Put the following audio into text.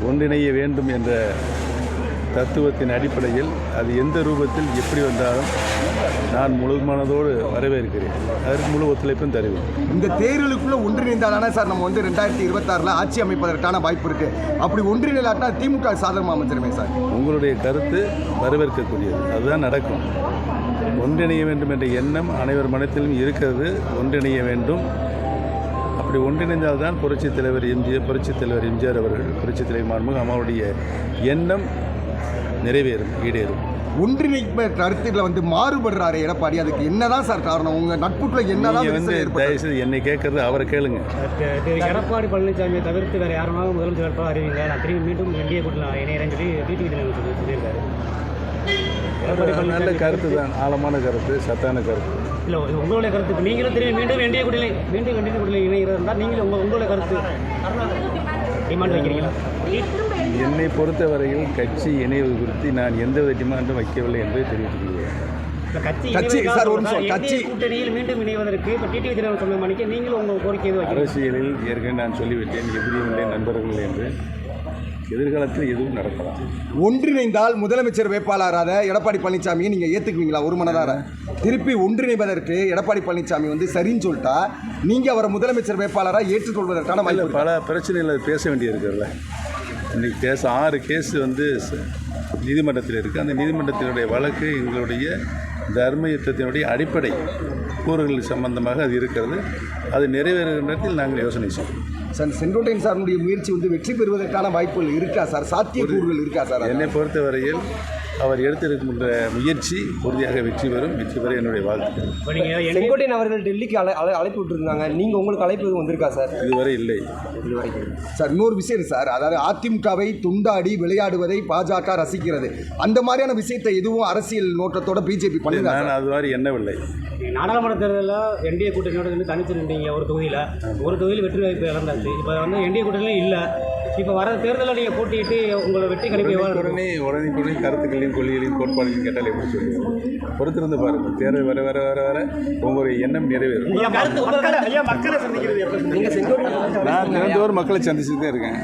ஒன்றிணைய வேண்டும் என்ற தத்துவத்தின் அடிப்படையில் அது எந்த ரூபத்தில் எப்படி வந்தாலும் நான் முழு மனதோடு வரவேற்கிறேன். அதற்கு முழு ஒத்துழைப்பும் தருவேன். இந்த தேர்தலுக்குள்ளே ஒன்றிணைந்தாலான சார் நம்ம 2026 ஆட்சி அமைப்பதற்கான வாய்ப்பு இருக்குது. அப்படி ஒன்றிணைலாட்டினா திமுக சாதகமாக அமைச்சிருமே சார். உங்களுடைய கருத்து வரவேற்கக்கூடியது. அதுதான் நடக்கும். ஒன்றிணைய வேண்டும் என்ற எண்ணம் அனைவர் மனத்திலும் இருக்கிறது. ஒன்றிணைய வேண்டும். அப்படி ஒன்றிணைந்தால்தான் புரட்சித் தலைவர் எம்ஜிஆர் அவர்கள், புரட்சித் தலைவர் மாண்புமிகு அம்மாவுடைய எண்ணம் நிறைவேறும், ஈடேறும். ஒன்றிணைப்பு கருத்தில் மாறுபடுறாரு எடப்பாடி. அதுக்கு என்னதான் சார் காரணம்? உங்க நட்புக்குள்ள என்னதான் தயவுசெய்து என்னை கேட்கறது அவரை கேளுங்க. எடப்பாடி பழனிசாமியை தவிர்த்து வேற யாருமாக முதலமைச்சர் வேட்பாளர் அறிவிங்க, நான் திரும்பி மீண்டும் என்டிஏ கூட்டத்தில் இணையறேன்னு சொல்லி டிடிவி தினகரன் சொல்லியிருக்காரு. நல்ல கருத்து தான், ஆழமான கருத்து, சத்தான கருத்து. இல்லை, உங்களுடைய கருத்து இப்போ நீங்களும் திரும்பி மீண்டும் என்டிஏ கூட்டத்தில் இணைகிறதா இருந்தால் நீங்களும் உங்களுடைய கருத்து டிமாண்ட் வைக்கிறீங்களா? என்னை பொறுத்தவரையில் கட்சி இணைவது குறித்து நான் எந்தவித டிமாண்டும் வைக்கவில்லை என்பதை தெரிவித்துள்ளேன். கூட்டணியில் மீண்டும் இணைவதற்கு இப்போ டிடிவி தினகரன் சொன்ன மணிக்கு நீங்களும் உங்கள் கோரிக்கை அரசியலில் ஏற்கனவே நான் சொல்லிவிட்டேன், எதிரியும் இல்லை நண்பர்கள் என்று. எதிர்காலத்தில் எதுவும் நடக்கலாம். ஒன்றிணைந்தால் முதலமைச்சர் வேட்பாளராக எடப்பாடி பழனிசாமியை நீங்கள் ஏற்றுக்குவீங்களா? ஒரு மனதார திருப்பி ஒன்றிணைவதற்கு எடப்பாடி பழனிசாமி சரின்னு சொல்லிட்டா நீங்கள் அவரை முதலமைச்சர் வேட்பாளராக ஏற்றுக்கொள்வதற்கான பல பிரச்சனைகள் பேச வேண்டியிருக்கிறதுல. இன்றைக்கி 6 கேஸ் நீதிமன்றத்தில் இருக்குது. அந்த நீதிமன்றத்தினுடைய வழக்கு எங்களுடைய தர்ம யுத்தத்தினுடைய அடிப்படை கூறுகள் சம்பந்தமாக அது இருக்கிறது. அது நிறைவேறுகிற நேரத்தில் நாங்கள் யோசனை செய்வோம். சார், செங்கோட்டையன் சாருடைய முயற்சி வெற்றி பெறுவதற்கான வாய்ப்புகள் இருக்கா சார்? சாத்தியக்கூறுகள் இருக்கா சார்? என்னை பொறுத்தவரையில் அவர் எடுத்திருக்கின்ற முயற்சி உறுதியாக வெற்றி பெறும். வெற்றி பெற என்னுடைய வாழ்த்துக்கள். செங்கோட்டையன் அவர்கள் டெல்லிக்கு அழைப்பு விட்டுருந்தாங்க. நீங்கள் உங்களுக்கு அழைப்பு எதுவும் வந்திருக்கா சார்? இதுவரை இல்லை. சார், இன்னொரு விஷயம் சார், அதாவது அதிமுகவை துண்டாடி விளையாடுவதை பாஜக ரசிக்கிறது. அந்த மாதிரியான விஷயத்தை எதுவும் அரசியல் நோக்கத்தோட பிஜேபி பண்ணி நான் அது மாதிரி எண்ணவில்லை. நாடாளுமன்ற தேர்தலில் என்டிஏ கூட்டணியோட தனிச்சு நின்றீங்க. ஒரு தொகுதியில் வெற்றி வாய்ப்பு இழந்தாச்சு. இப்போ என்டிஏ கூட்டணியும் இல்லை. இப்போ வர தேர்தலில் நீங்கள் போட்டிட்டு உங்களோட வெற்றி கிடைக்க உடனே கருத்துக்களையும் கொள்கைகளையும் கோட்பாடுகளையும் கேட்டால் எப்படி சொல்லுவோம்? பொறுத்திருந்து பாருங்கள். தேர்தல் வர வர வர வர உங்களுடைய எண்ணம் நிறைவேறும். நான் தினந்தோறும் மக்களை சந்திச்சுட்டு தான் இருக்கேன்.